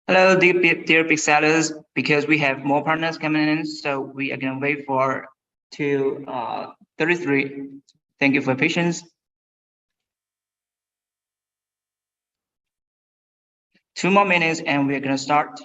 Hello, dear big sellers. Because we have more partners coming in, so we are gonna wait for 2:33. Thank you for your patience. 2 more minutes, and we're gonna start.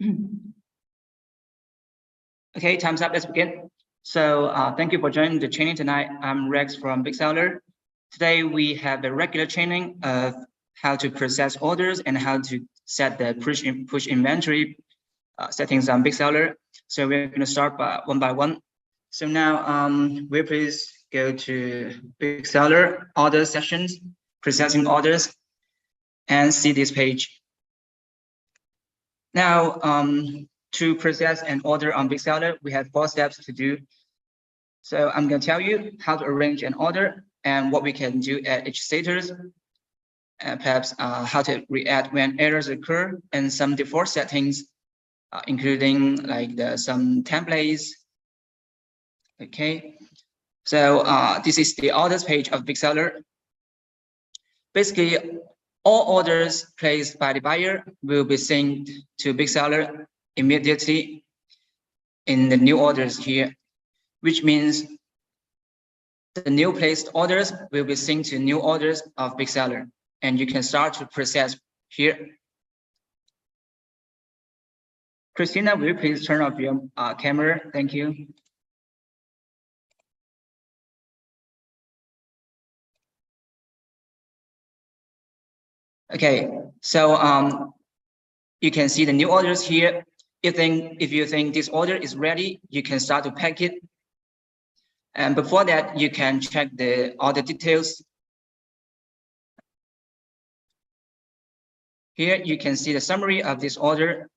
Okay, time's up. Let's begin. So thank you for joining the training tonight. I'm Rex from BigSeller. Today we have the regular training of how to process orders and how to set the push inventory settings on BigSeller. So we're going to start one by one. So now we'll please go to BigSeller order sessions, processing orders, and see this page. Now, to process an order on BigSeller, we have 4 steps to do. So I'm going to tell you how to arrange an order and what we can do at each status, and perhaps how to react when errors occur, and some default settings, including like some templates. Okay, so this is the orders page of BigSeller. Basically, all orders placed by the buyer will be synced to BigSeller immediately in the new orders here, which means the new placed orders will be synced to new orders of BigSeller, and you can start to process here. Christina, will you please turn off your camera? Thank you. Okay, so you can see the new orders here. If you think this order is ready, you can start to pack it. And before that, you can check the order details. Here you can see the summary of this order,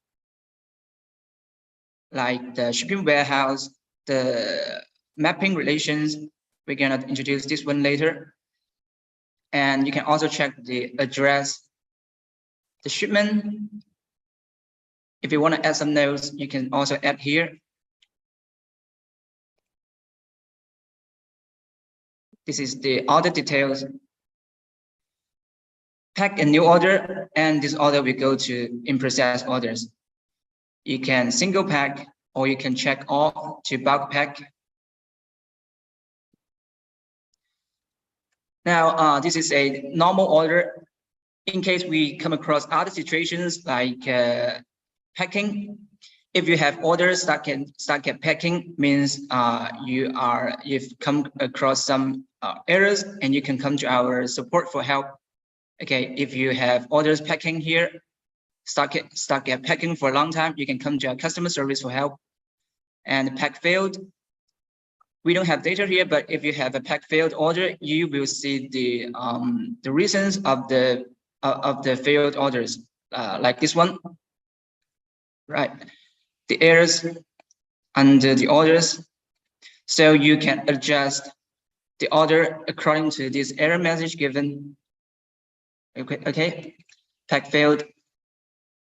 like the shipping warehouse, the mapping relations. We're gonna introduce this one later. And you can also check the address, the shipment. If you want to add some notes, you can also add here. This is the order details. Pack a new order, and this order will go to in process orders. You can single pack, or you can check all to bulk pack. Now, this is a normal order. In case we come across other situations like packing, if you have orders that can start packing, means you've come across some errors, and you can come to our support for help. Okay, if you have orders packing here, start packing for a long time, you can come to our customer service for help. And pack failed, we don't have data here, but if you have a pack failed order, you will see the reasons of the failed orders, like this one, right? The errors under the orders, so you can adjust the order according to this error message given. Okay, pack failed,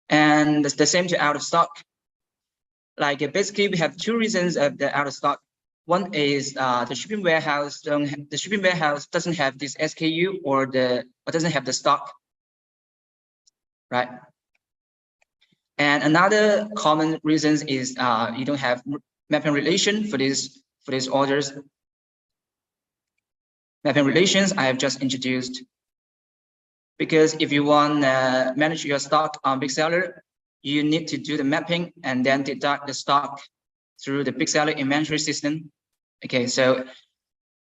and the same to out of stock. Like basically, we have 2 reasons of the out of stock. One is the shipping warehouse doesn't have this SKU or doesn't have the stock, right? And another common reason is you don't have mapping relation for these orders. Mapping relations I have just introduced, because if you want to manage your stock on BigSeller, you need to do the mapping and then deduct the stock through the BigSeller inventory system. Okay, so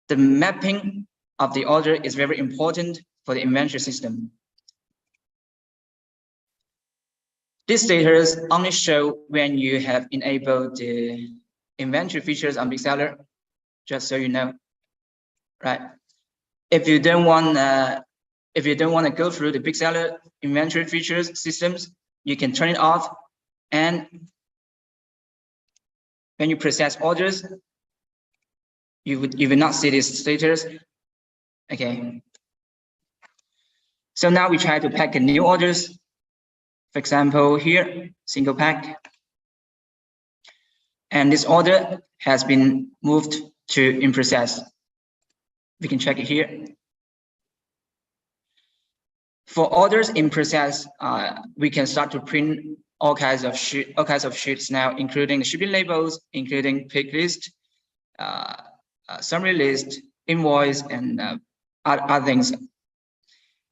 the mapping of the order is very important for the inventory system. This status only show when you have enabled the inventory features on BigSeller, just so you know, right? If you don't want to go through the BigSeller inventory features systems, you can turn it off, and when you process orders, you will not see this status. Okay. So now we try to pack new orders. For example, here, single pack. And this order has been moved to in process. We can check it here. For orders in process, we can start to print all kinds of sheets now, including shipping labels, including pick list, summary list, invoice, and other things.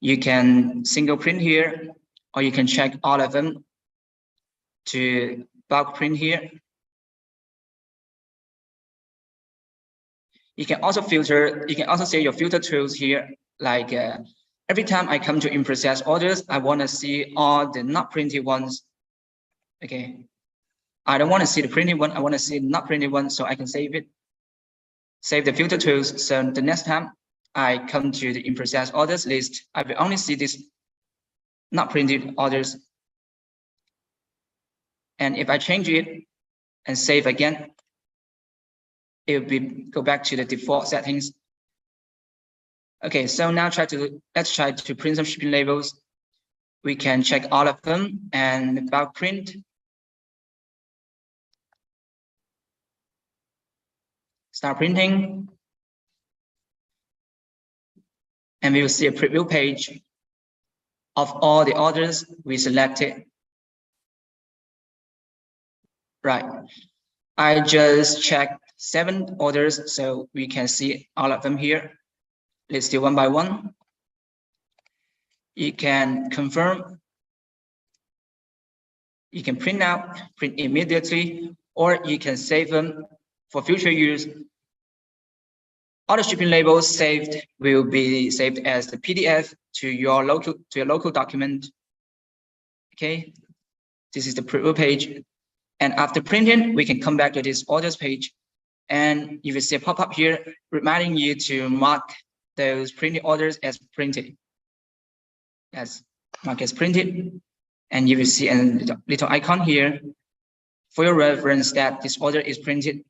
You can single print here, or you can check all of them. to bulk print here. You can also filter, you can also see your filter tools here. Like every time I come to in-process orders, I want to see all the not printed ones. Okay. I don't want to see the printed one. I want to see the not printed one, so I can save it. Save the filter tools. So the next time I come to the in-process orders list, I will only see this not printed orders. And if I change it and save again, it will go back to the default settings. Okay, so now let's try to print some shipping labels. We can check all of them and bulk print. Start printing. And we will see a preview page of all the orders we selected. Right. I just checked 7 orders, so we can see all of them here. Let's do one by one. You can confirm. You can print out, print immediately, or you can save them for future use. All the shipping labels saved will be saved as the PDF to your local document. Okay, this is the preview page. And after printing, we can come back to this orders page, and you will see a pop-up here reminding you to mark those printed orders as printed. Yes, mark as printed, and you will see a little icon here for your reference that this order is printed.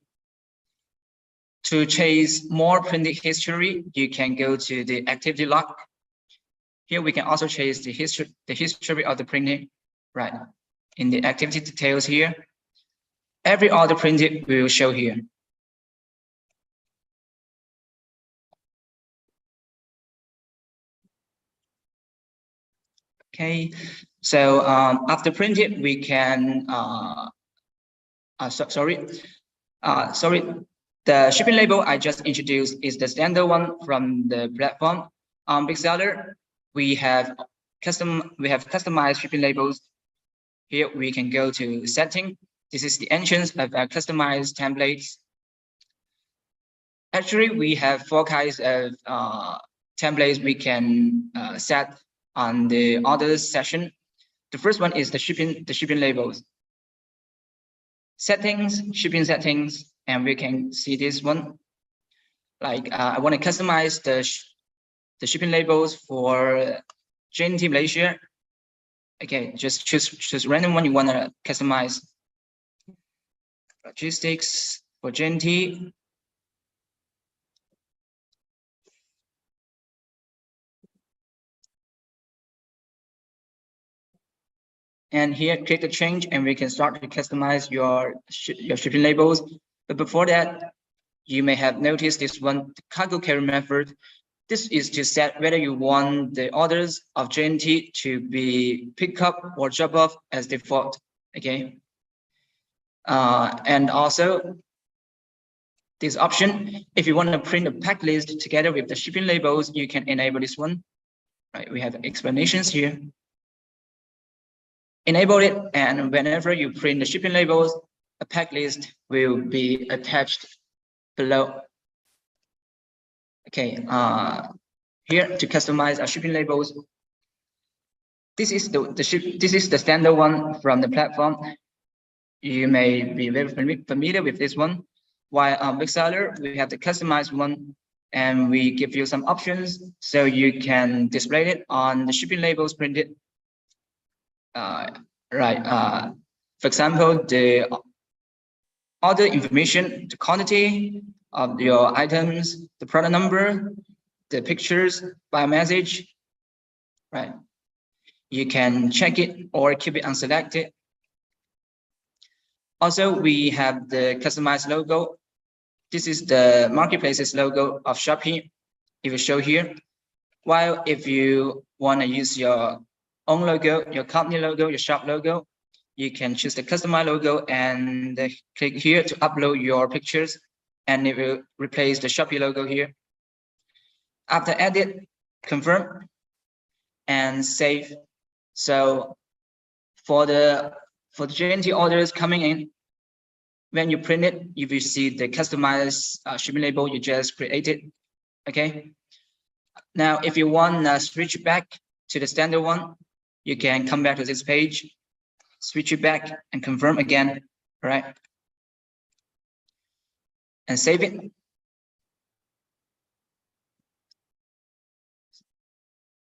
To chase more printed history, you can go to the activity log. Here we can also chase the history of the printing, right? In the activity details here, every order printed will show here. Okay, so after printed, we can the shipping label I just introduced is the standard one from the platform. On BigSeller, we have customized shipping labels. Here we can go to setting. This is the entrance of our customized templates. Actually, we have 4 kinds of templates we can set on the orders section. The first one is the shipping labels. Settings, shipping settings, and we can see this one. Like I want to customize the shipping labels for JNT Malaysia. Okay, just choose random one you want to customize. Logistics for JNT. And here, click the change, and we can start to customize your shipping labels. But before that, you may have noticed this one, the cargo carry method. This is to set whether you want the orders of JNT to be pick up or drop off as default. Okay. And also, this option, if you want to print a pack list together with the shipping labels, you can enable this one. Right. We have explanations here. Enable it, and whenever you print the shipping labels, a pack list will be attached below. Okay, here to customize our shipping labels. This is the standard one from the platform. You may be very familiar with this one. While on BigSeller, we have the customized one, and we give you some options so you can display it on the shipping labels printed. For example, the order information, the quantity of your items, the product number, the pictures by message, right? You can check it or keep it unselected. Also, we have the customized logo. This is the marketplace's logo of Shopee. It will show here. While if you want to use your own logo, your company logo, your shop logo, you can choose the customized logo and click here to upload your pictures, and it will replace the Shopee logo here. After edit, confirm, and save. So for the For the JNT orders coming in, when you print it, you will see the customized shipping label you just created. Okay. Now, if you want to switch back to the standard one, you can come back to this page, switch it back and confirm again, right? And save it.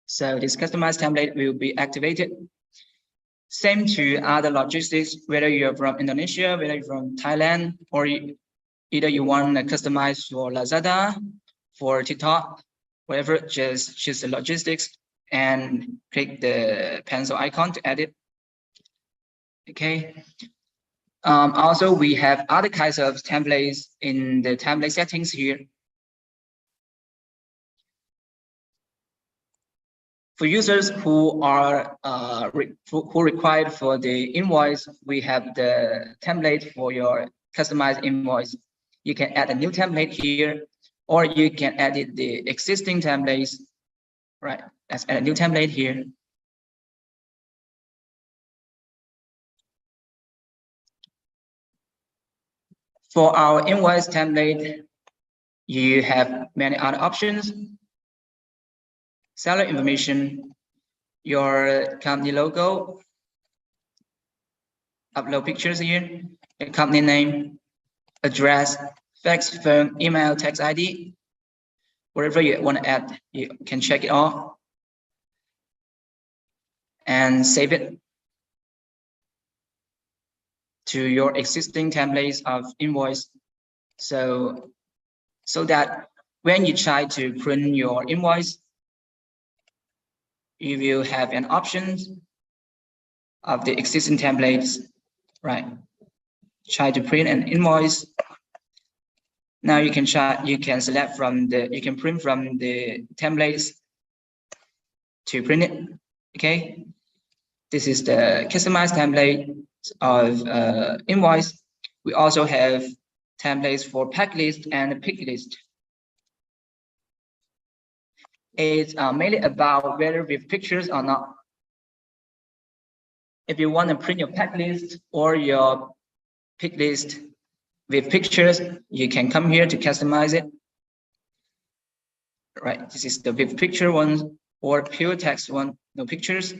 So this customized template will be activated. Same to other logistics, whether you're from Indonesia, whether you're from Thailand, or either you want to customize for Lazada, for TikTok, whatever, just choose the logistics and click the pencil icon to edit. Okay. Also, we have other kinds of templates in the template settings here. For users who are who required for the invoice, we have the template for your customized invoice. You can add a new template here, or you can edit the existing templates. Right, let's add a new template here. For our invoice template, you have many other options. Seller information, your company logo, upload pictures here, the company name, address, fax, phone, email, text ID, whatever you want to add, you can check it all and save it to your existing templates of invoice. So that when you try to print your invoice, you will have an option of the existing templates, right? Try to print an invoice. Now you can select from you can print from the templates to print it. Okay. This is the customized template of invoice. We also have templates for pack list and pick list. It's mainly about whether with pictures or not. If you want to print your pack list or your pick list with pictures, you can come here to customize it. Right, this is the with picture one or pure text one, no pictures.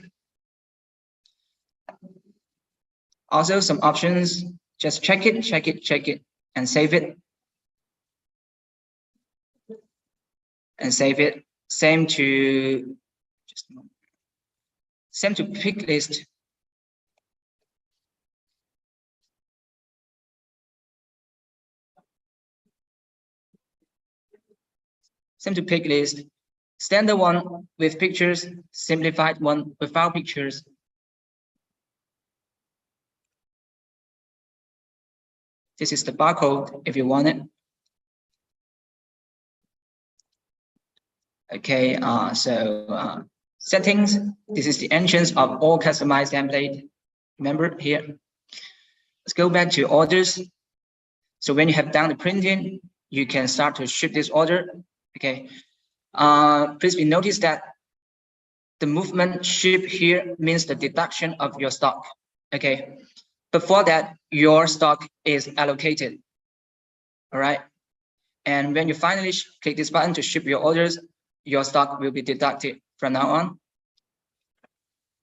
Also some options, just check it, and save it. And save it. Same to pick list. Same to pick list. Standard one with pictures, simplified one without pictures. This is the barcode if you want it. Okay, settings. This is the entrance of all customized template. Remember here. Let's go back to orders. So when you have done the printing, you can start to ship this order. Okay. Please be notice that the movement ship here means the deduction of your stock. Okay. Before that, your stock is allocated. All right. And when you finally click this button to ship your orders, your stock will be deducted from now on.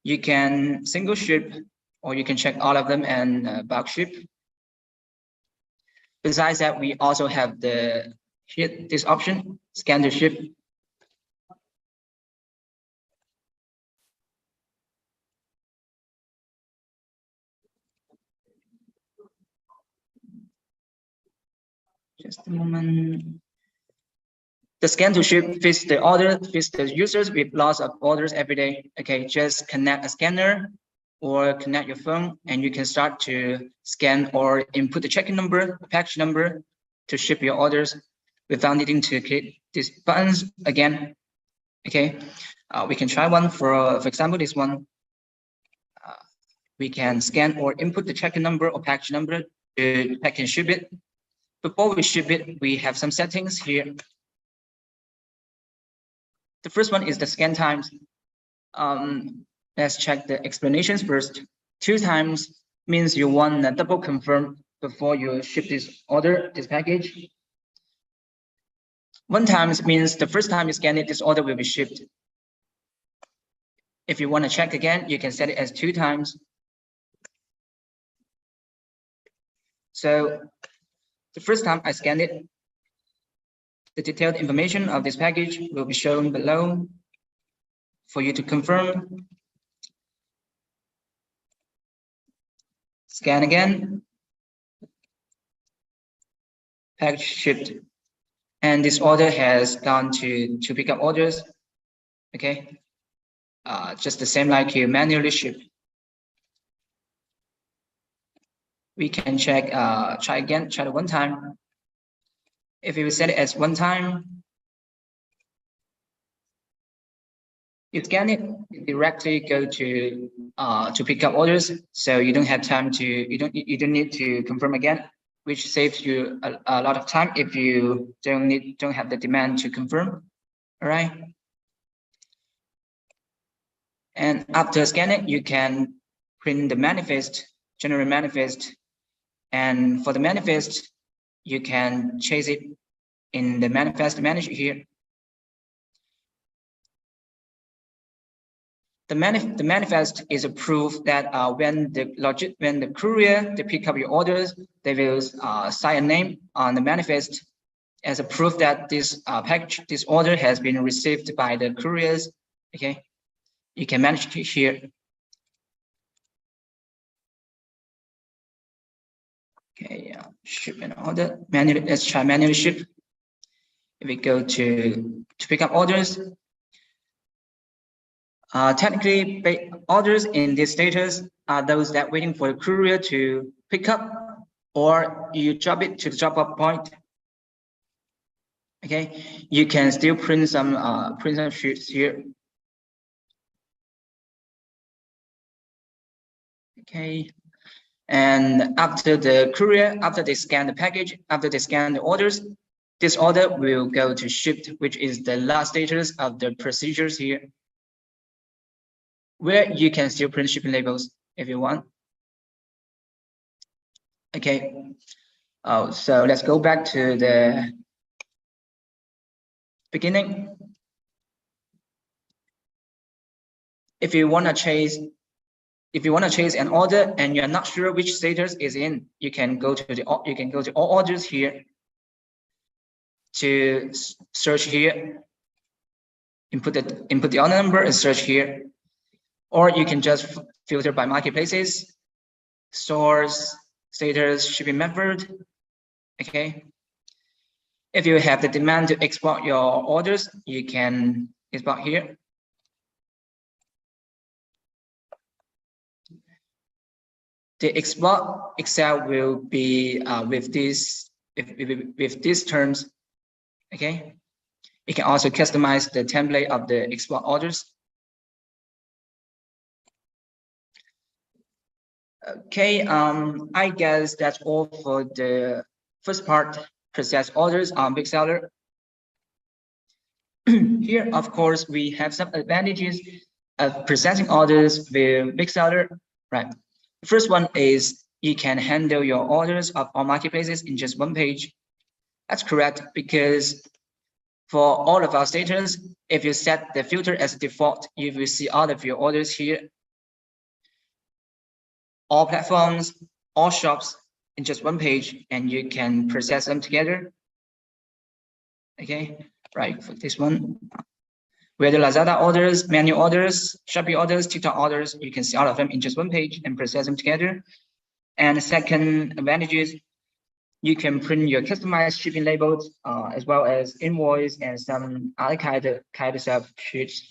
You can single ship, or you can check all of them and bulk ship. Besides that, we also have this option, scan to ship. Just a moment. The scan to ship fits the order, fits the users with lots of orders every day. Okay, just connect a scanner or connect your phone and you can start to scan or input the tracking number, package number to ship your orders without needing to click these buttons again. Okay, we can try one for example, this one. We can scan or input the tracking number or package number to pack and ship it. Before we ship it, we have some settings here. The first one is the scan times. Let's check the explanations first. 2 times means you want to double confirm before you ship this order, this package. One time means the first time you scan it, this order will be shipped. If you want to check again, you can set it as 2 times. So the first time I scan it, the detailed information of this package will be shown below for you to confirm. Scan again. Package shipped. And this order has gone to pick up orders. Okay. Just the same like you manually ship. We can check, try again, try it 1 time. If you set it as 1 time, you scan it, you directly go to pick up orders. So you don't have time to, you don't need to confirm again, which saves you a lot of time if you don't have the demand to confirm. All right. And after scanning, you can print the manifest, general manifest. And for the manifest, you can chase it in the manifest manager here. The manifest is a proof that when the courier they pick up your orders, they will sign a name on the manifest as a proof that this package, this order has been received by the couriers. Okay, you can manage it here. Okay, ship an order manually. Let's try manually ship. If we go to pick up orders, technically orders in this status are those that waiting for the courier to pick up, or you drop it to the drop-off point. Okay, you can still print some sheets here. Okay. And after the courier, after they scan the package, after they scan the orders, this order will go to shipped, which is the last status of the procedures here, where you can still print shipping labels if you want. Okay. So let's go back to the beginning. If you want to chase an order and you're not sure which status is in, you can go to all orders here to search here, input the order number and search here, or you can just filter by marketplaces, source, status, shipping method. Okay. If you have the demand to export your orders, you can export here. The export Excel will be with these terms. Okay. You can also customize the template of the export orders. Okay, I guess that's all for the first part, process orders on BigSeller. Here, of course, we have some advantages of processing orders with BigSeller. Right. The first one is you can handle your orders of all marketplaces in just 1 page. That's correct, because for all of our status, if you set the filter as default, you will see all of your orders here. All platforms, all shops in just 1 page, and you can process them together. Okay, right, for this one. Whether Lazada orders, Menu orders, Shopee orders, TikTok orders, you can see all of them in just 1 page and process them together. And the second advantage is you can print your customized shipping labels, as well as invoice and some other kind of sheets.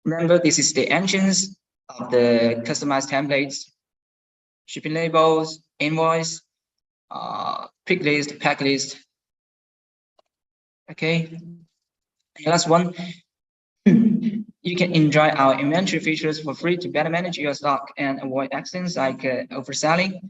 Remember, this is the engines of the customized templates: shipping labels, invoice, pick list, pack list. Okay. And last one, you can enjoy our inventory features for free to better manage your stock and avoid accidents like overselling.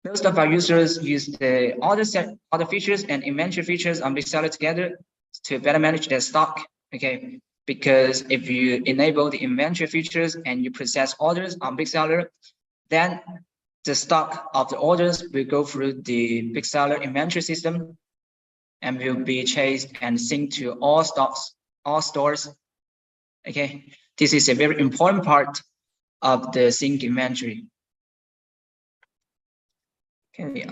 Most of our users use the order features and inventory features on BigSeller together to better manage their stock. Okay, because if you enable the inventory features and you process orders on BigSeller, then the stock of the orders will go through the BigSeller inventory system and will be chased and synced to all stocks, all stores. Okay, this is a very important part of the sync inventory. Okay,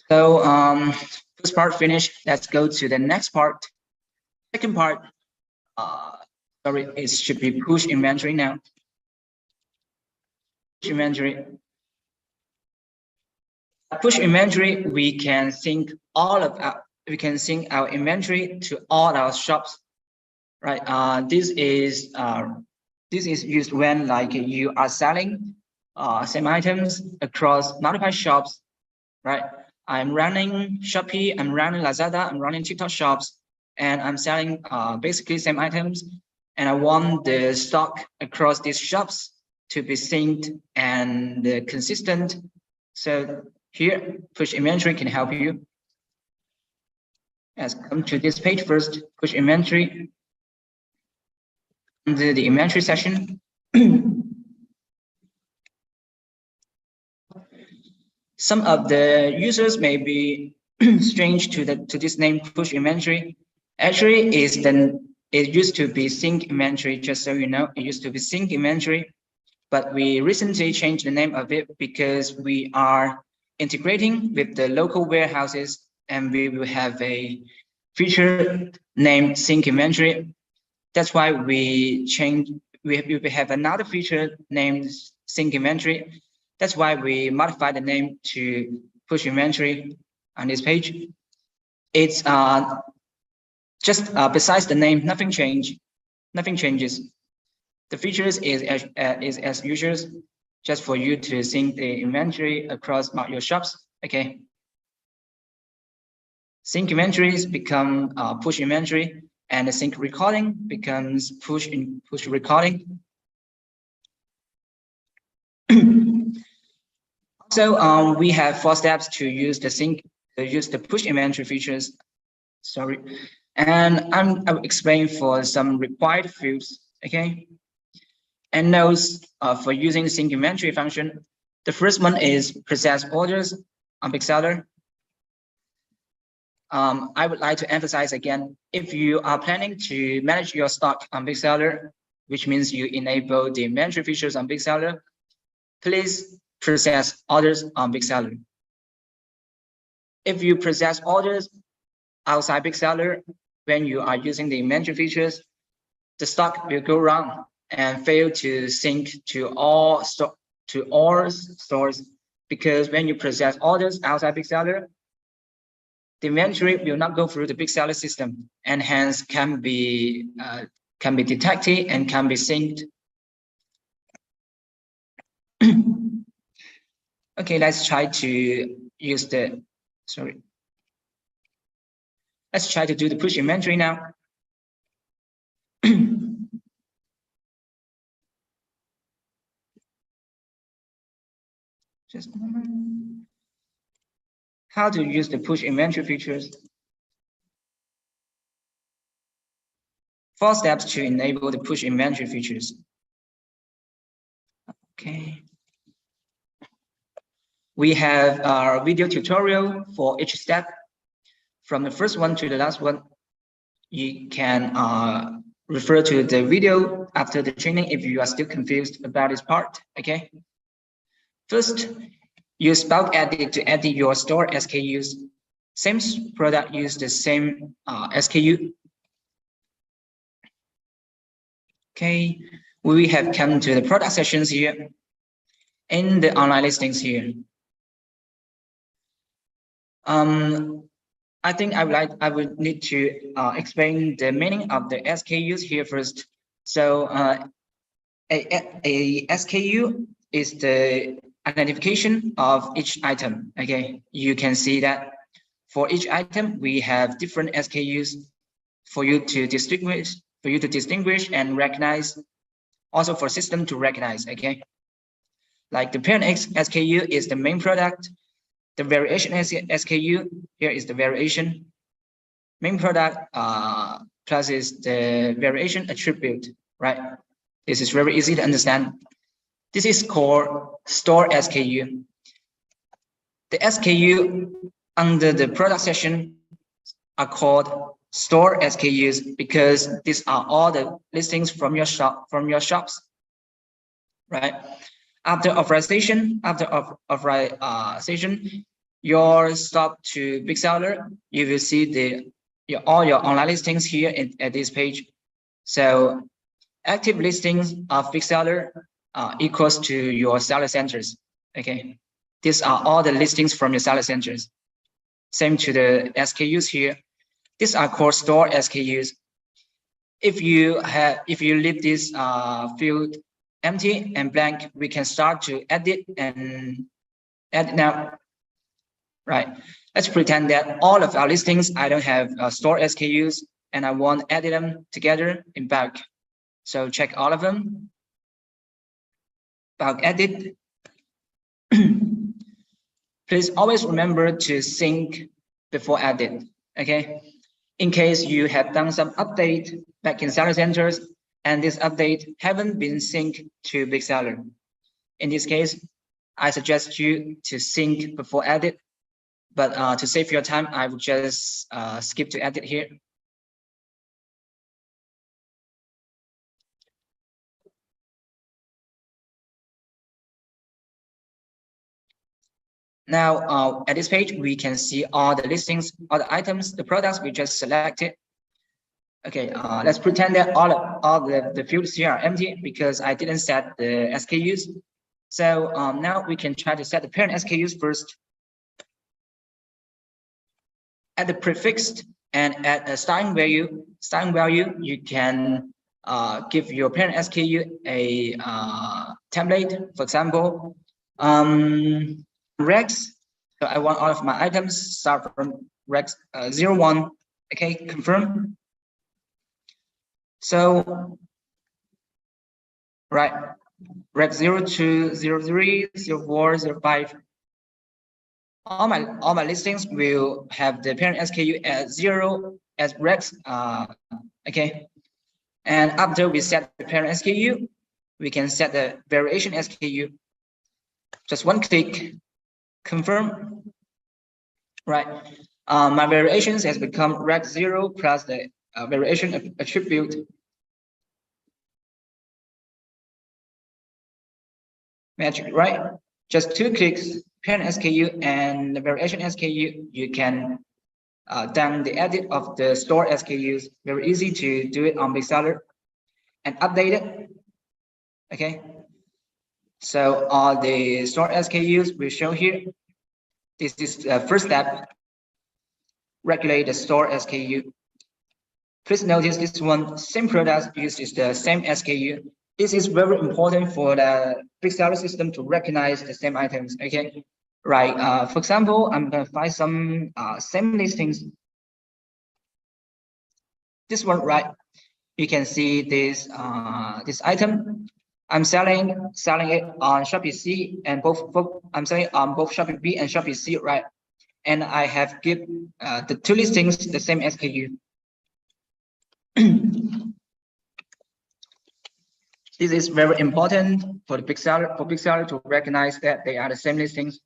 first part finished. Let's go to the next part. Second part, sorry, it should be push inventory now. Push inventory. Push inventory, we can sync our inventory to all our shops, right? This is used when like you are selling same items across multiple shops, right? I'm running Shopee, I'm running Lazada, I'm running TikTok shops, and I'm selling basically same items, and I want the stock across these shops to be synced and consistent. So here, push inventory can help you. Let's come to this page first, push inventory. Under the inventory section. Some of the users may be strange to this name push inventory. Actually, it used to be sync inventory, just so you know. It used to be sync inventory, but we recently changed the name of it because we are integrating with the local warehouses, and we will have a feature named sync inventory. That's why we changed. We have another feature named sync inventory. That's why we modified the name to push inventory on this page. It's just besides the name, nothing changes. The features is as usual, just for you to sync the inventory across your shops. Okay. Sync inventories become push inventory, and the sync recording becomes push recording. So we have 4 steps to use the push inventory features. Sorry, and I will explain for some required fields. Okay, and notes for using the sync inventory function. The first one is process orders on BigSeller. I would like to emphasize again, if you are planning to manage your stock on BigSeller, which means you enable the inventory features on BigSeller, please process orders on BigSeller. If you process orders outside BigSeller, when you are using the inventory features, the stock will go wrong and fail to sync to all stores, because when you process orders outside BigSeller, the inventory will not go through the BigSeller system, and hence can be detected and can be synced. Okay, let's try to use the, sorry. Let's try to do the push inventory now. Just a moment. How to use the push inventory features? 4 steps to enable the push inventory features. Okay. We have our video tutorial for each step. From the first one to the last one, you can refer to the video after the training if you are still confused about this part. Okay. First, use bulk edit to edit your store SKUs. Same product, use the same SKU. Okay, we have come to the product sections here. In the online listings here. I think I would need to explain the meaning of the SKUs here first. So a SKU is the identification of each item. Okay, you can see that for each item we have different SKUs for you to distinguish and recognize, also for system to recognize. Okay, like the parent SKU is the main product, the variation SKU here is the variation, main product plus is the variation attribute, right? This is very easy to understand. This is called store SKU. The SKU under the product section are called store SKUs because these are all the listings from your shops, right? After authorization, your stop to BigSeller, you will see all your online listings here at this page. So active listings of BigSeller equals to your seller centers. Okay, these are all the listings from your seller centers. Same to the SKUs here. These are called store SKUs. If you leave this field empty and blank, we can start to edit and edit now. Right. Let's pretend that all of our listings, I don't have store SKUs and I want to edit them together in bulk. So check all of them. Bulk edit. Please always remember to sync before edit. Okay. In case you have done some update back in seller centers and this update haven't been synced to BigSeller. In this case, I suggest you to sync before edit, but to save your time, I will just skip to edit here. Now, at this page, we can see all the listings, all the items, the products we just selected. Okay, let's pretend that all the fields here are empty because I didn't set the SKUs. So now we can try to set the parent SKUs first. At the prefix and at a starting value, you can give your parent SKU a template. For example, regs. So I want all of my items start from regs 01. Okay, confirm. So, right, reg 02, 03, 04, 05. All my listings will have the parent SKU as 0 as regs. Okay, and after we set the parent SKU, we can set the variation SKU. Just one click, confirm. Right, my variations has become reg 0 plus the variation attribute. Magic, right? Just 2 clicks, parent SKU and the variation SKU, you can done the edit of the store SKUs. Very easy to do it on BigSeller and update it. Okay. So all the store SKUs will show here. This is the first step. Regulate the store SKU. Please notice this one, same product uses the same SKU. This is very important for the BigSeller system to recognize the same items. Okay, right. For example, I'm gonna find some same listings. This one, right? You can see this this item. I'm selling it on Shopee C and I'm selling on both Shopee B and Shopee C, right? And I have give the 2 listings the same SKU. This is very important for the BigSeller to recognize that they are the same listings,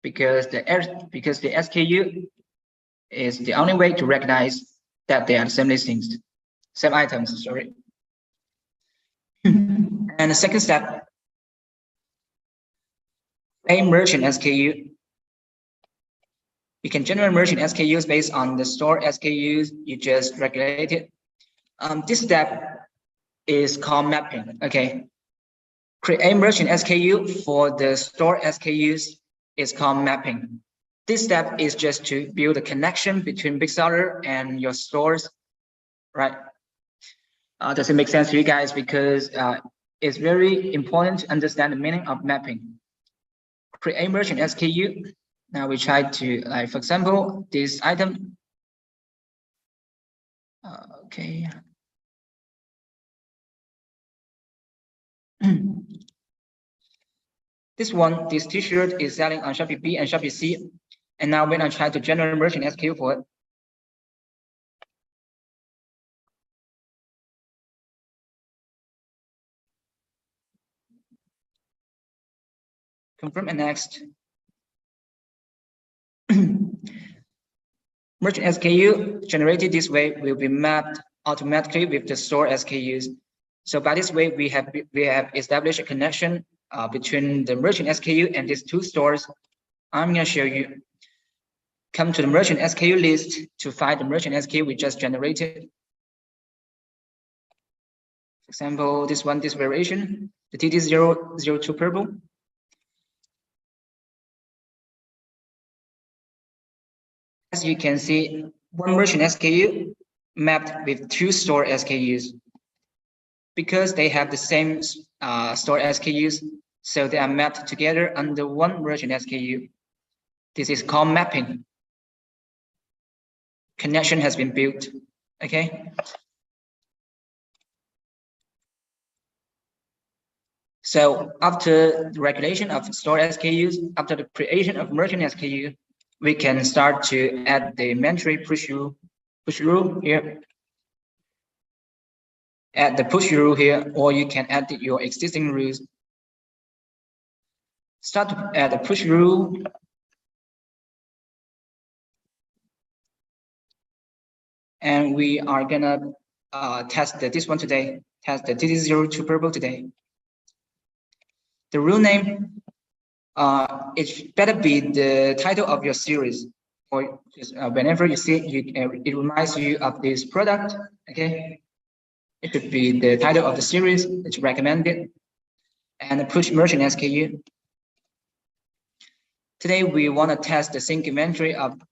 because the SKU is the only way to recognize that they are the same listings, same items. Sorry. And the second step, a merchant SKU. You can generate merchant SKUs based on the store SKUs you just regulated. This step is called mapping. Okay, create merchant SKU for the store SKUs is called mapping. This step is just to build a connection between BigSeller and your stores, right? Does it make sense to you guys? Because it's very important to understand the meaning of mapping. Create merchant SKU. Now we try to, like, for example, this item. Okay. This t-shirt is selling on Shopee B and Shopee C. And now when I try to generate merchant SKU for it, Confirm and next. Merchant SKU generated this way will be mapped automatically with the store SKUs. So by this way, we have established a connection between the merchant SKU and these two stores. I'm going to show you. Come to the merchant SKU list to find the merchant SKU we just generated. For example, this one, this variation, the TT002 purple. As you can see, one merchant SKU mapped with two store SKUs. Because they have the same store SKUs, so they are mapped together under one merchant SKU. This is called mapping. Connection has been built, okay? So after the regulation of store SKUs, after the creation of merchant SKU, we can start to add the inventory push rule here. Add the push rule here, or you can add your existing rules. Start to add the push rule. And we are gonna test this one today, test the TT02 purple today. The rule name, it better be the title of your series, or just, whenever you see it, it reminds you of this product, okay? It could be the title of the series, it's recommended, and the push merchant SKU. Today, we want to test the sync inventory of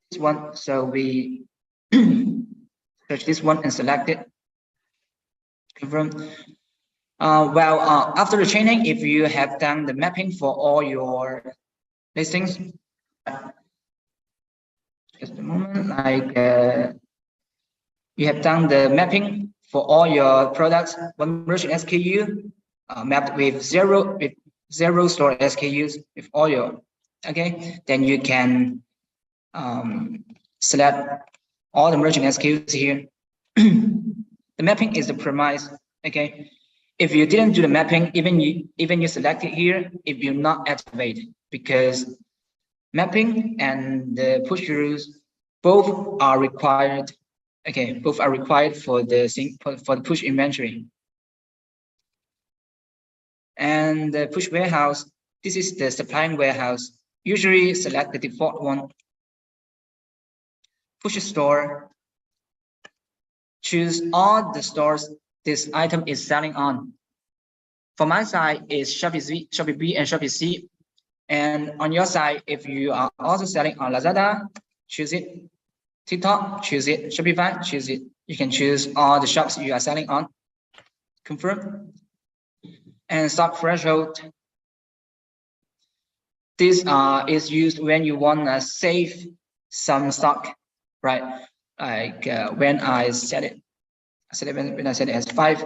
this one, so we search this one and select it. Confirm. After the training, if you have done the mapping for all your listings, just a moment, like you have done the mapping for all your products, one merchant SKU mapped with zero store SKUs with all your, okay, then you can select all the merchant SKUs here. The mapping is the premise, okay? If you didn't do the mapping, even you select it here, it will not activate, because mapping and the push rules both are required. Okay, both are required for the push inventory. And the push warehouse, this is the supplying warehouse. Usually select the default one. Push store. Choose all the stores this item is selling on. For my side is Shopee B and Shopee C. And on your side, if you are also selling on Lazada, choose it. TikTok, choose it. Shopify, choose it. You can choose all the shops you are selling on. Confirm. And stock threshold. This is used when you want to save some stock, right? Like when I set it when I set it as 5.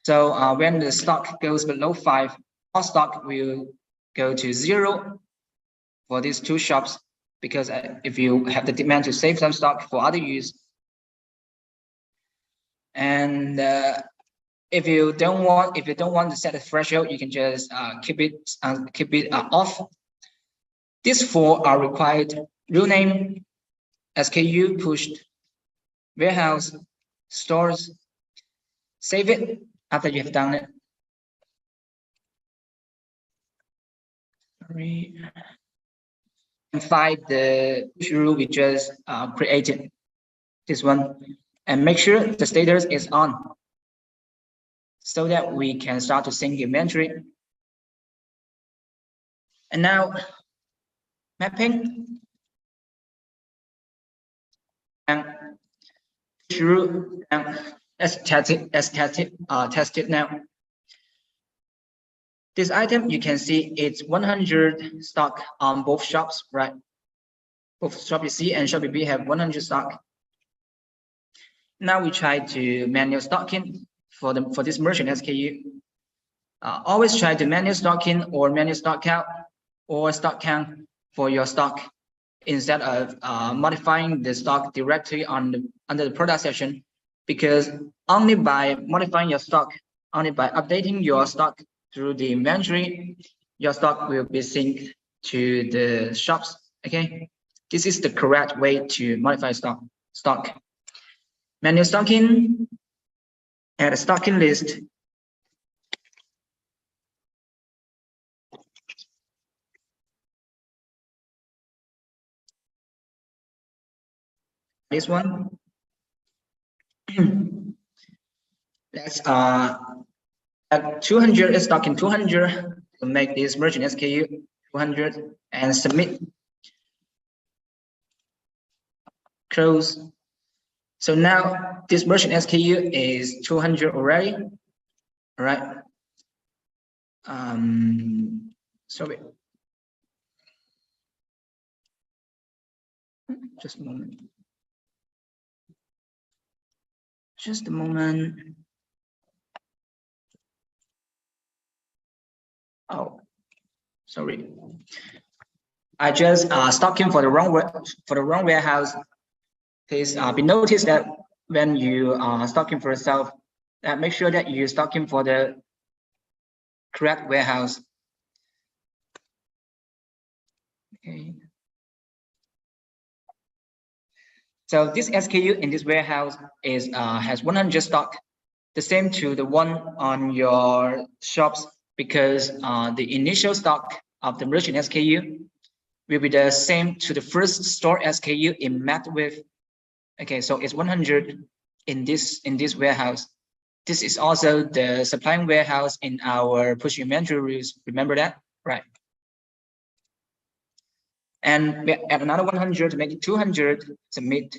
So when the stock goes below 5, all stock will go to 0 for these two shops, because if you have the demand to save some stock for other use. And if you don't want to set a threshold, you can just keep it off. These 4 are required: rule name, SKU pushed, warehouse, stores. Save it after you have done it. And find the push rule we just created, this one, and make sure the status is on, so that we can start to sync inventory. And now mapping and push rule, and let's test it now. This item, you can see it's 100 stock on both shops, right? Both Shopee C and Shopee B have 100 stock. Now we try to manual stocking for this merchant SKU. Always try to manual stocking or manual stock count or stock count for your stock, instead of modifying the stock directly under the product section, because only by modifying your stock, only by updating your stock through the inventory, your stock will be synced to the shops. Okay, this is the correct way to modify stock. Manual stocking, add a stocking list. This one. Let's at 200 is stocking 200 to make this merchant SKU 200 and submit. Close. So now this merchant SKU is 200 already. All right. Sorry. Just a moment. Just a moment. Oh, sorry. I just stocking for the wrong warehouse. Please be noticed that when you are stocking for yourself, make sure that you stocking for the correct warehouse. Okay. So this SKU in this warehouse is has 100 stock, the same to the one on your shops, because the initial stock of the merchant SKU will be the same to the first store SKU it mapped with. Okay, so it's 100 in this warehouse. This is also the supplying warehouse in our push inventory rules. Remember that, right? And we add another 100 to make it 200. Submit.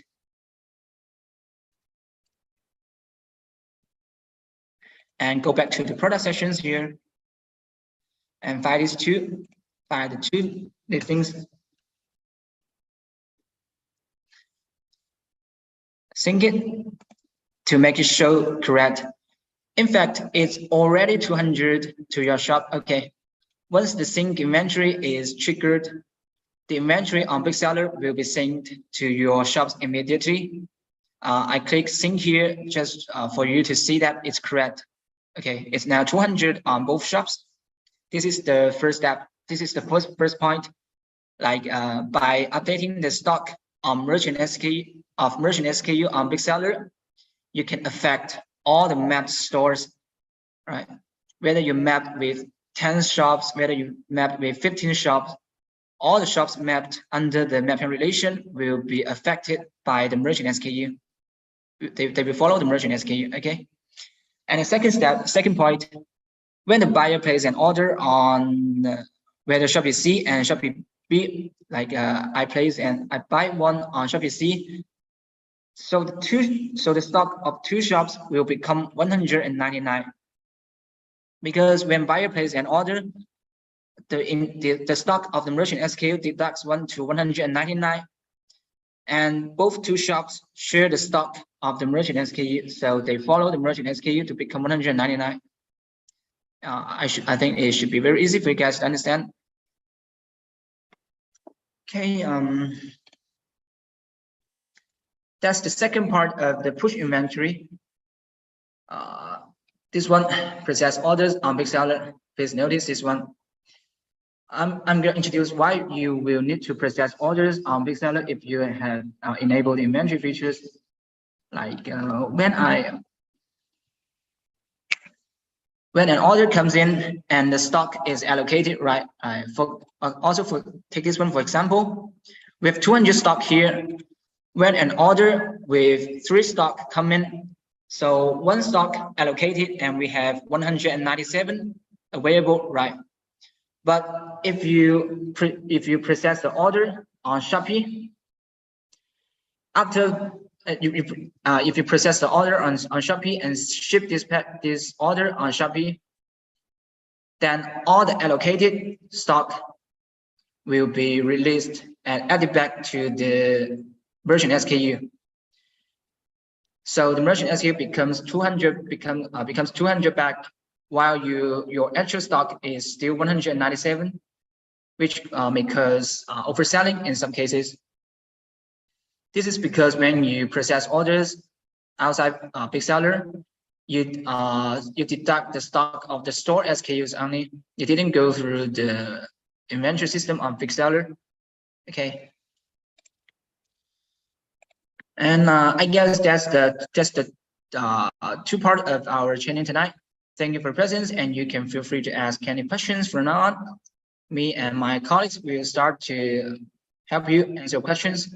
And go back to the product sections here and find these two, find the two listings. Sync it to make it show correct. In fact, it's already 200 to your shop. Okay. Once the sync inventory is triggered, the inventory on BigSeller will be synced to your shops immediately. I click sync here just for you to see that it's correct. Okay, it's now 200 on both shops. This is the first step. This is the first point. Like by updating the stock on merchant SKU on BigSeller, you can affect all the mapped stores, right? Whether you map with 10 shops, whether you map with 15 shops, all the shops mapped under the mapping relation will be affected by the merchant SKU. They will follow the merchant SKU, okay? And the second point, when the buyer places an order on whether Shopee C and Shopee B, like I buy one on Shopee C, so the stock of two shops will become 199. Because when buyer places an order, the stock of the merchant SKU deducts 1 to 199, and both two shops share the stock of the merchant SKU, so they follow the merchant SKU to become 199. I think it should be very easy for you guys to understand. Okay, that's the second part of the push inventory. This one, process orders on BigSeller. Please notice this one. I'm going to introduce why you will need to process orders on BigSeller if you have enabled inventory features. Like when an order comes in and the stock is allocated, right? Take this one for example. We have 200 stock here. When an order with 3 stock come in, so 1 stock allocated and we have 197 available, right? But if you process the order on Shopee, after if you process the order on Shopee and ship this order on Shopee, then all the allocated stock will be released and added back to the merchant SKU. So the merchant SKU becomes 200 becomes 200 back, while your actual stock is still 197, which may cause overselling in some cases. This is because when you process orders outside BigSeller, you deduct the stock of the store SKUs only. You didn't go through the inventory system on BigSeller. Okay. And I guess that's the two part of our training tonight. Thank you for your presence, and you can feel free to ask any questions from now on. Me and my colleagues will start to help you answer questions.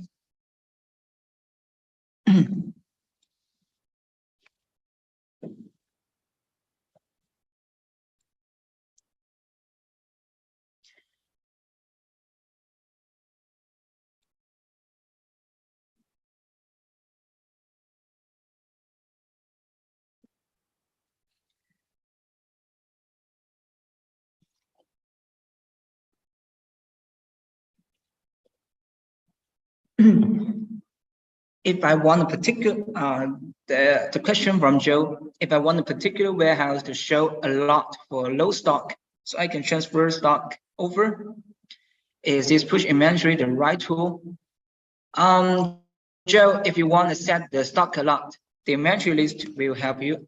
If I want a particular, the question from Joe, if I want a particular warehouse to show a lot for low stock, so I can transfer stock over, is this push inventory the right tool? Joe, if you want to set the stock a lot, the inventory list will help you.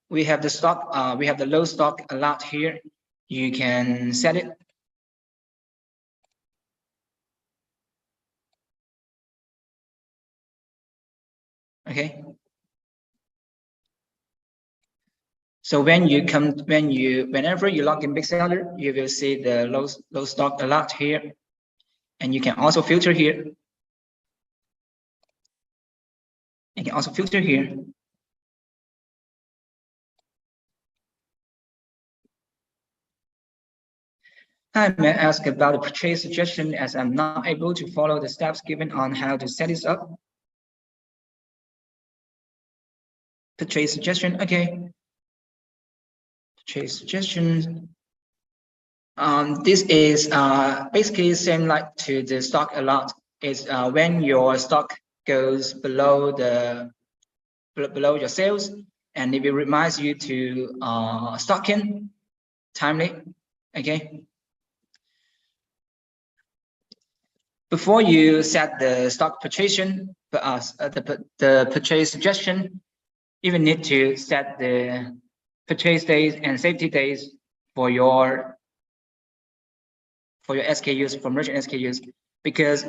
We have the stock, we have the low stock a lot here. You can set it. Okay. So whenever you log in BigSeller, you will see the low stock a lot here, and you can also filter here. You can also filter here. I may ask about the purchase suggestion, as I'm not able to follow the steps given on how to set this up. Purchase suggestion, okay. Purchase suggestions. This is basically same like to the stock a lot. Is when your stock goes below your sales, and it will remind you to stock in timely. Okay. Before you set the stock purchase, the purchase suggestion, you will need to set the purchase days and safety days for your SKUs, for merchant SKUs, because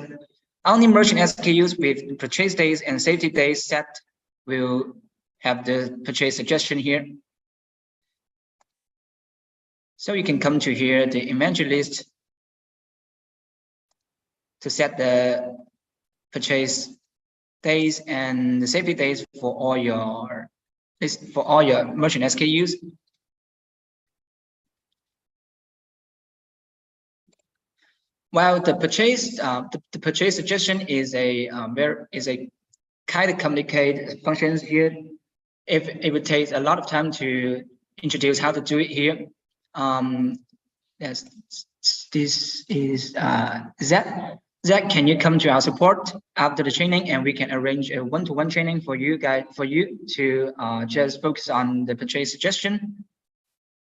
only merchant SKUs with purchase days and safety days set will have the purchase suggestion here. So you can come to here, the inventory list, to set the purchase days and the safety days for all your merchant SKUs. While the purchase suggestion is a kind of complicated functions here. If it would take a lot of time to introduce how to do it here. Yes, this is Zach. Zach, can you come to our support after the training, and we can arrange a one-to-one training for you to just focus on the purchase suggestion.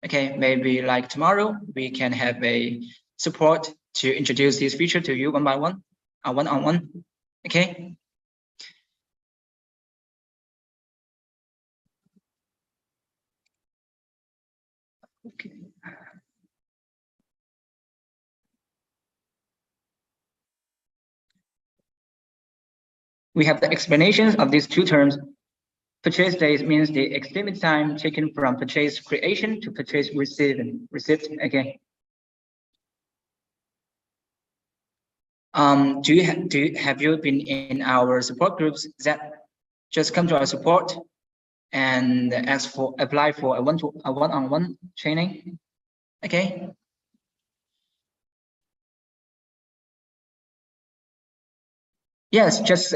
Okay, maybe like tomorrow we can have a support to introduce this feature to you one by one, one-on-one. Okay. Okay. We have the explanations of these two terms. Purchase days means the estimated time taken from purchase creation to purchase receipt. Okay. Have you been in our support groups that just come to our support and apply for a one-on-one training? Okay. Yes, just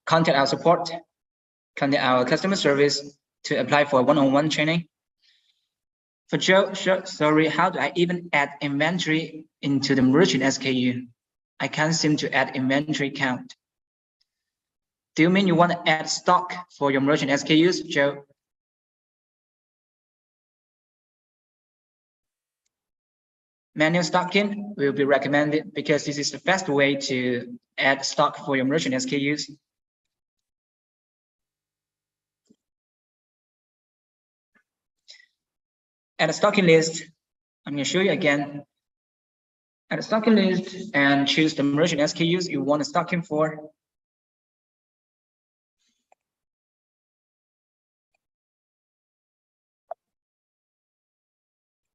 contact our support, contact our customer service to apply for a one-on-one training. For Joe, sorry, how do I even add inventory into the merchant SKU? I can't seem to add inventory count. Do you mean you want to add stock for your merchant SKUs, Joe? Manual stocking will be recommended because this is the fast way to add stock for your merchant SKUs. Add a stocking list. I'm going to show you again. Add a stocking list and choose the merchant SKUs you want to stocking for.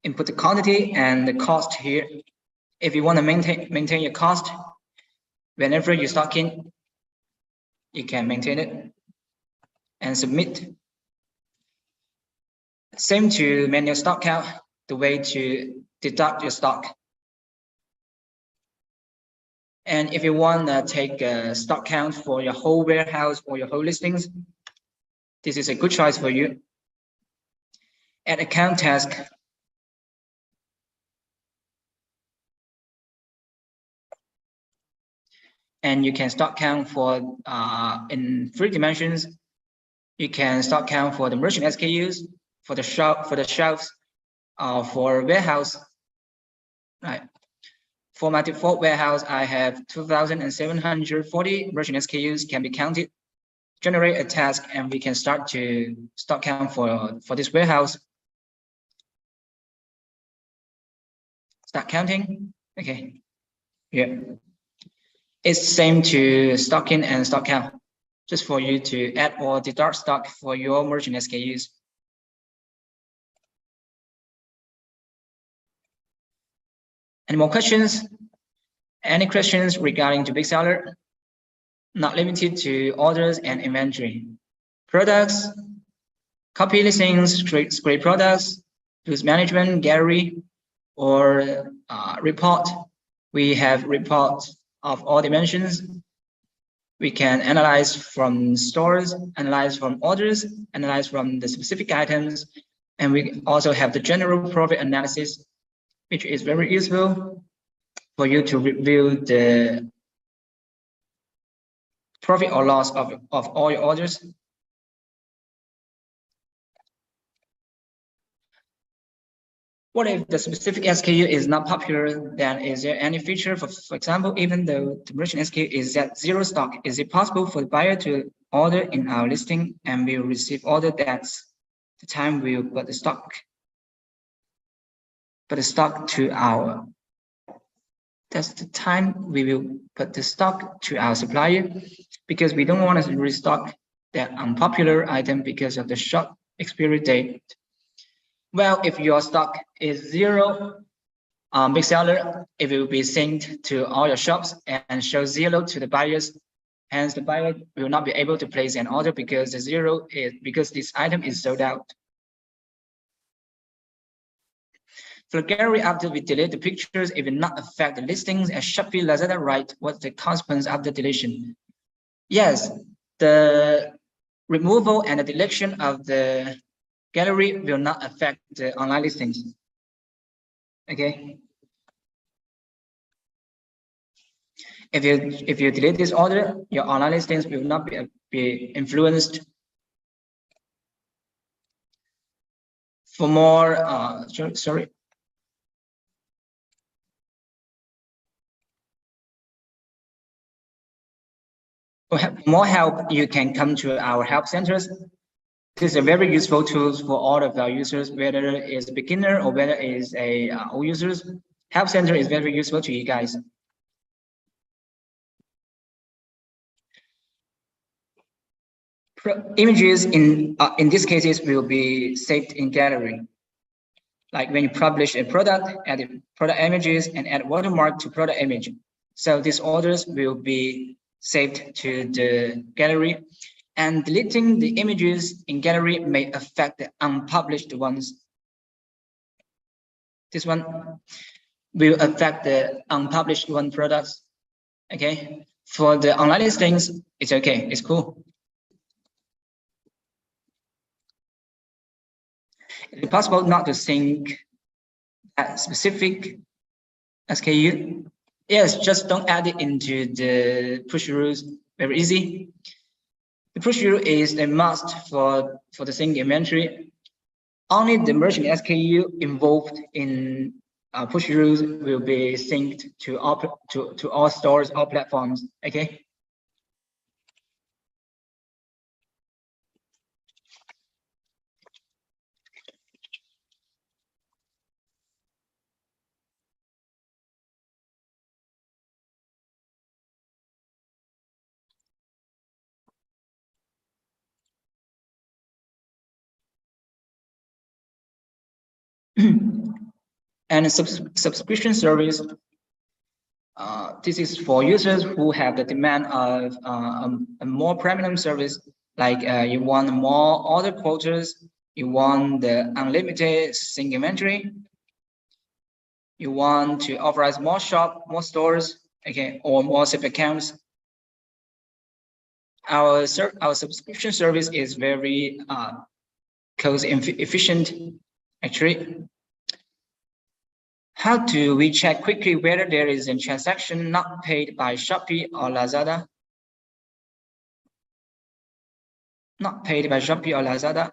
Input the quantity and the cost here. If you want to maintain your cost, whenever you stock in, you can maintain it and submit. Same to manual stock count, the way to deduct your stock. And if you want to take a stock count for your whole warehouse or your whole listings, this is a good choice for you. Add account task. And you can stock count for in 3 dimensions. You can stock count for the merchant SKUs, for the shelves, for warehouse. Right. For my default warehouse, I have 2,740 merchant SKUs can be counted. Generate a task, and we can start to stock count for this warehouse. Start counting. Okay. Yeah. It's same to stock in and stock count, just for you to add or deduct stock for your merchant SKUs. Any more questions? Any questions regarding to BigSeller? Not limited to orders and inventory. Products, copy listings, scrape products, use management, gallery, or report. We have reports of all dimensions. We can analyze from stores, analyze from orders, analyze from the specific items, and we also have the general profit analysis, which is very useful for you to review the profit or loss of all your orders. What if the specific SKU is not popular? Then is there any feature, for example, even though the merchant SKU is at 0 stock, is it possible for the buyer to order in our listing and we will receive order? That's the time we will put the stock to our. That's the time we will put the stock to our supplier, because we don't want to restock that unpopular item because of the short expiry date. Well, if your stock is 0, BigSeller, it will be synced to all your shops and show 0 to the buyers. Hence, the buyer will not be able to place an order because the 0 is because this item is sold out. For gallery, after we delete the pictures, it will not affect the listings as Shopee, Lazada, right? What's the consequence after deletion? Yes, the removal and the deletion of the gallery will not affect the online listings. Okay. If you delete this order, your online listings will not be influenced. For more, sorry. For more help, you can come to our help centers. This is a very useful tool for all of our users, whether it's a beginner or whether it's a old users. Help center is very useful to you guys. Images in these cases will be saved in gallery. Like when you publish a product, add product images and add watermark to product image. So these orders will be saved to the gallery, and deleting the images in gallery may affect the unpublished ones. This one will affect the unpublished one products. Okay, for the online listings, it's okay, it's cool. Is it possible not to sync that specific SKU? Yes, just don't add it into the push rules. Very easy. The push rule is a must for the sync inventory. Only the merchant SKU involved in push rules will be synced to all stores, all platforms. Okay. And a subscription service. This is for users who have the demand of a more premium service, like you want more order quotas, you want the unlimited sync inventory, you want to authorize more more stores, okay, or more SIP accounts. Our subscription service is very cost efficient, actually. How do we check quickly whether there is a transaction not paid by Shopee or Lazada? Not paid by Shopee or Lazada.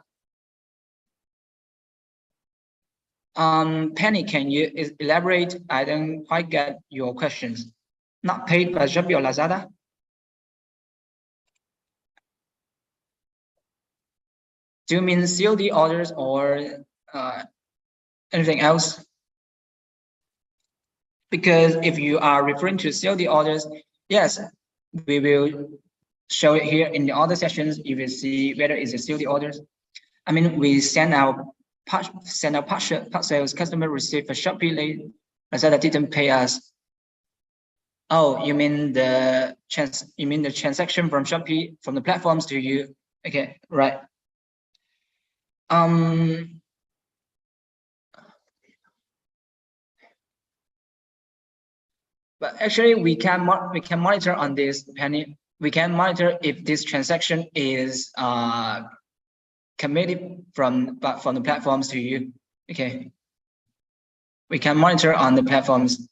Penny, can you elaborate? I don't quite get your questions. Not paid by Shopee or Lazada? Do you mean COD orders or anything else? Because if you are referring to COD orders, yes, we will show it here in the order sections. You will see whether it's a COD orders. I mean, we send our partial sales customer receive a Shopee late, Lazada didn't pay us. Oh, you mean the transaction from Shopee from the platforms to you? Okay, right. But actually, we can monitor on this, Penny. We can monitor if this transaction is committed from the platforms to you. Okay, we can monitor on the platforms.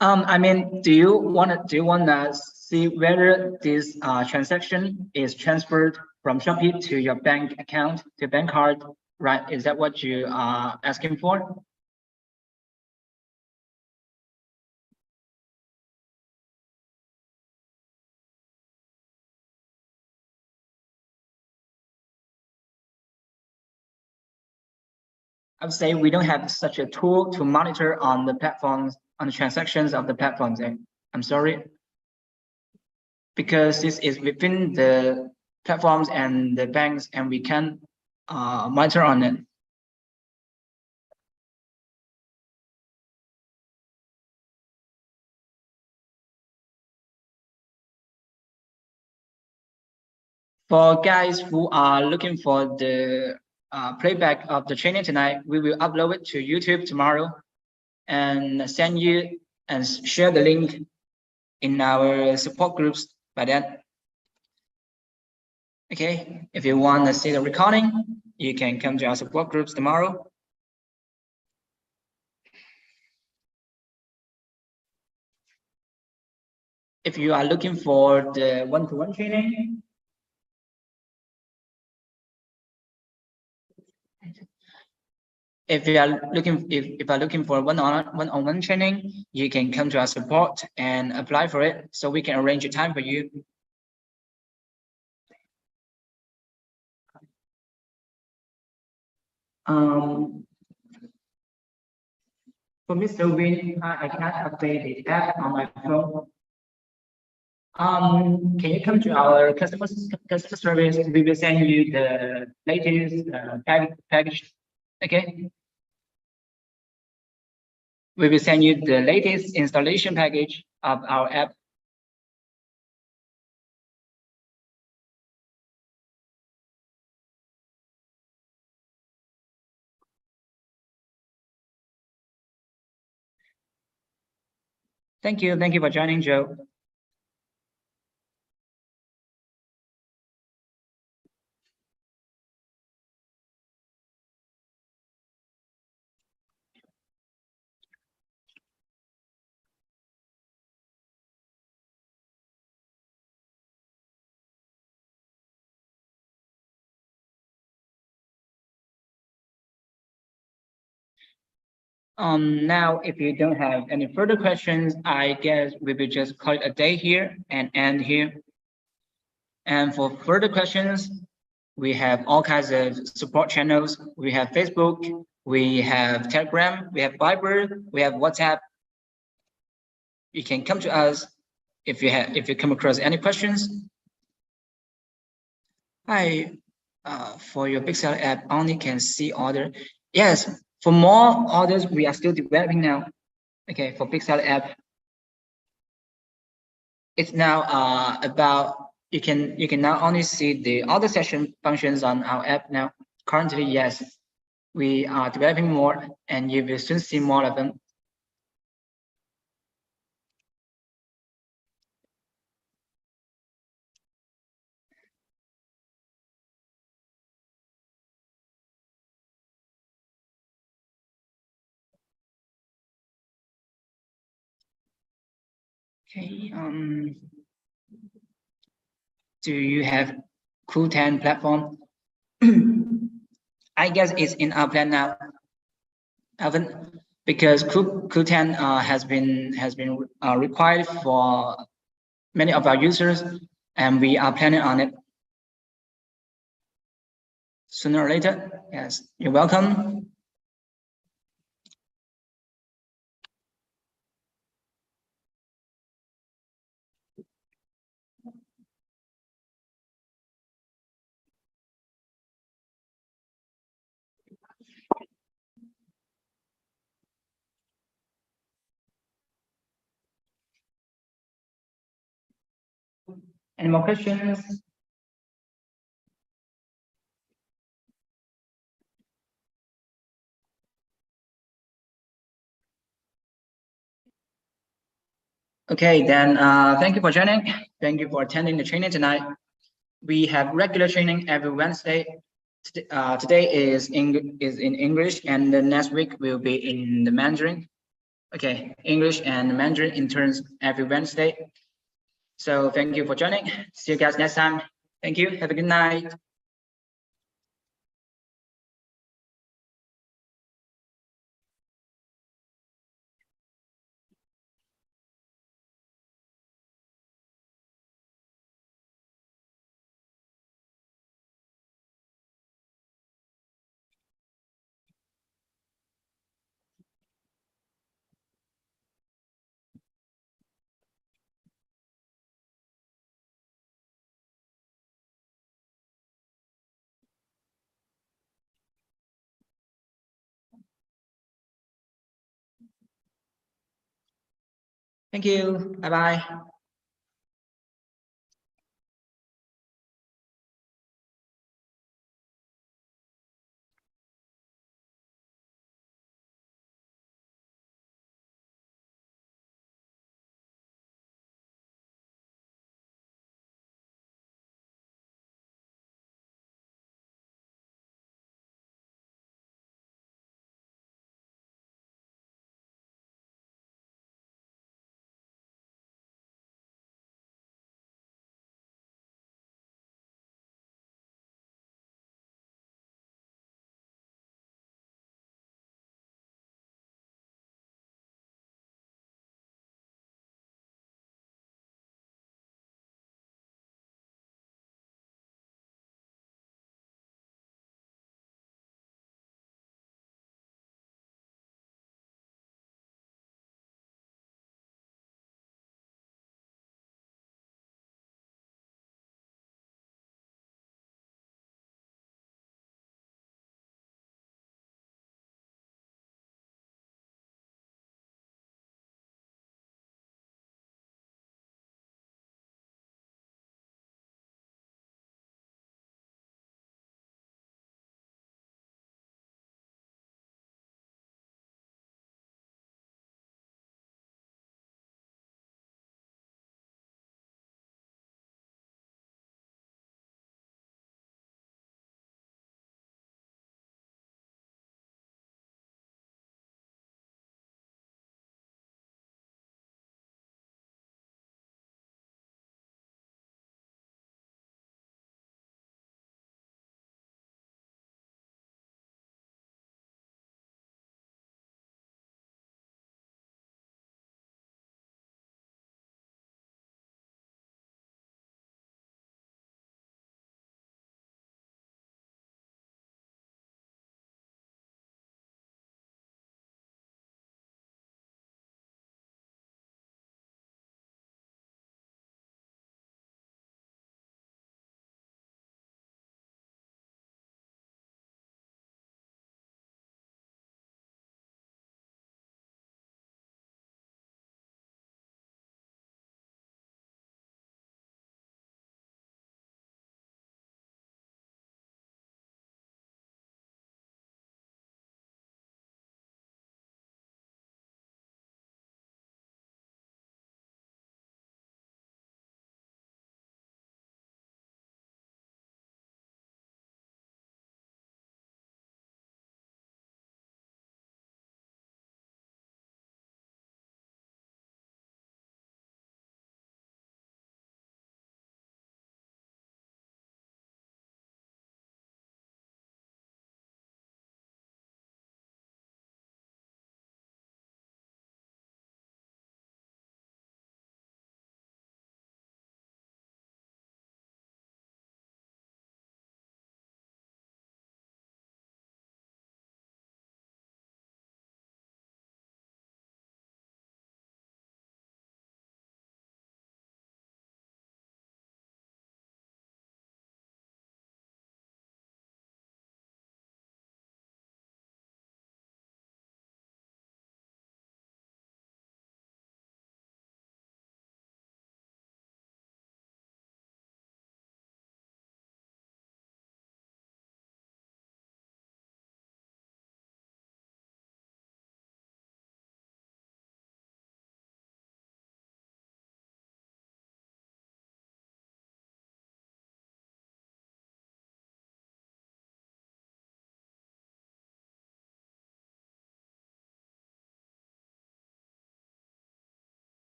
I mean, do you want to see whether this transaction is transferred from Shopee to your bank account, to bank card, right? Is that what you are asking for? I would say we don't have such a tool to monitor on the platforms, on the transactions of the platforms. I'm sorry. Because this is within the platforms and the banks, and we can monitor on it. For guys who are looking for the playback of the training tonight, we will upload it to YouTube tomorrow and send you and share the link in our support groups by then. Okay, if you want to see the recording, you can come to our support groups tomorrow. If you are looking for the one-to-one training, if you are looking for one-on-one training, you can come to our support and apply for it, so we can arrange a time for you. For Mr. Win, I can't update the app on my phone. Can you come to our customer service? We will send you the latest package. Okay. We will send you the latest installation package of our app. Thank you. Thank you for joining, Joe. Now, if you don't have any further questions, I guess we will just call it a day here and end here. And for further questions, we have all kinds of support channels. We have Facebook, we have Telegram, we have Viber, we have WhatsApp. You can come to us if you come across any questions. Hi, for your BigSeller app, only can see order. Yes, for more orders, we are still developing now. Okay, for BigSeller app, it's now about you can now only see the order session functions on our app now. Currently, yes, we are developing more, and you will soon see more of them. Okay. Do you have Q10 platform? I guess it's in our plan now, Alvin, because Q10 has been required for many of our users, and we are planning on it sooner or later. Yes, you're welcome. Any more questions? Okay, then thank you for joining. Thank you for attending the training tonight. We have regular training every Wednesday. Today is in English, and the next week will be in the Mandarin. Okay, English and Mandarin interns every Wednesday. So thank you for joining. See you guys next time. Thank you. Have a good night. Thank you. Bye-bye.